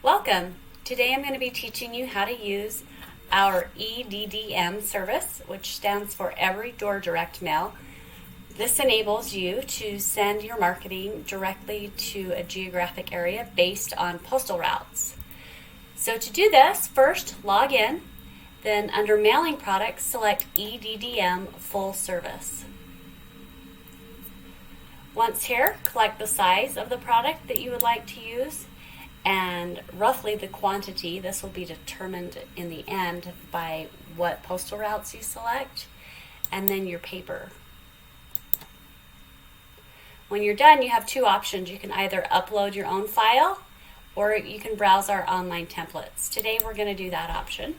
Welcome! Today I'm going to be teaching you how to use our EDDM service, which stands for Every Door Direct Mail. This enables you to send your marketing directly to a geographic area based on postal routes. So to do this, first log in, then under Mailing Products, select EDDM Full Service. Once here, select the size of the product that you would like to use and roughly the quantity. This will be determined in the end by what postal routes you select, and then your paper. When you're done, you have two options. You can either upload your own file or you can browse our online templates. Today we're going to do that option.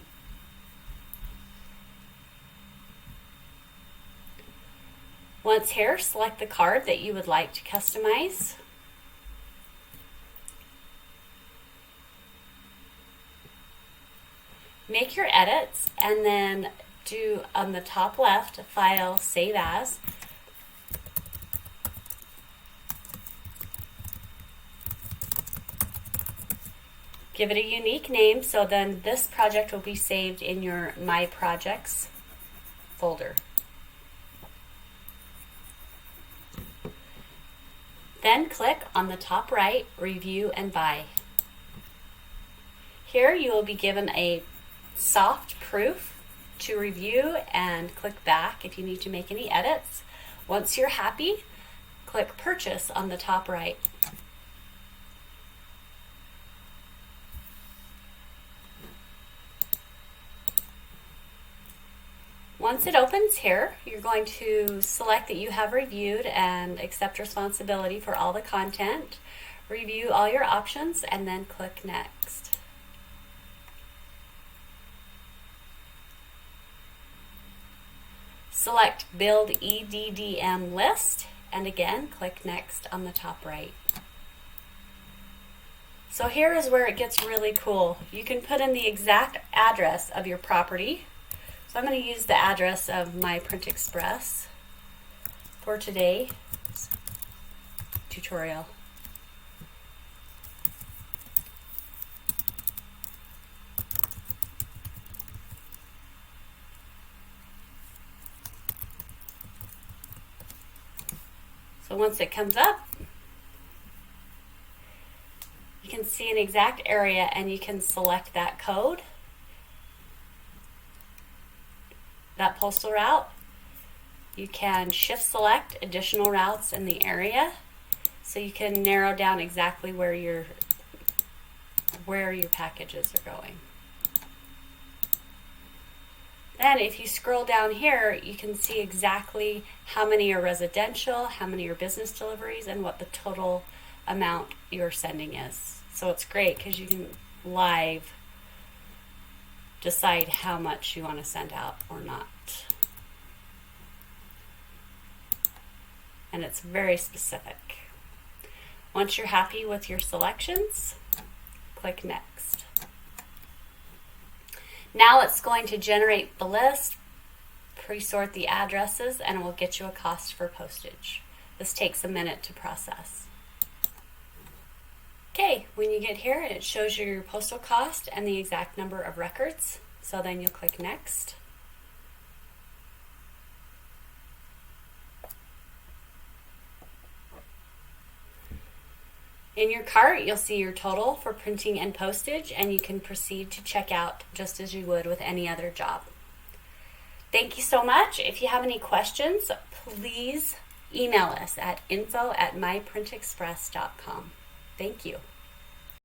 Once here, select the card that you would like to customize. Make your edits and then do on the top left, File, Save As. Give it a unique name, so then this project will be saved in your My Projects folder. Then click on the top right, Review and Buy. Here you will be given a soft proof to review and click back if you need to make any edits. Once you're happy, click Purchase on the top right. Once it opens here, you're going to select that you have reviewed and accept responsibility for all the content, review all your options, and then click Next. Select Build EDDM List, and again, click Next on the top right. So here is where it gets really cool. You can put in the exact address of your property. So I'm going to use the address of MyPrintXpress for today's tutorial. So once it comes up, you can see an exact area and you can select that code, that postal route. You can shift select additional routes in the area so you can narrow down exactly where your packages are going. Then if you scroll down here, you can see exactly how many are residential, how many are business deliveries, and what the total amount you're sending is. So it's great because you can live decide how much you want to send out or not. And it's very specific. Once you're happy with your selections, click Next. Now it's going to generate the list, pre-sort the addresses, and it will get you a cost for postage. This takes a minute to process. Okay, when you get here, it shows you your postal cost and the exact number of records. So then you'll click Next. In your cart, you'll see your total for printing and postage, and you can proceed to check out just as you would with any other job. Thank you so much. If you have any questions, please email us at info@myprintexpress.com. Thank you.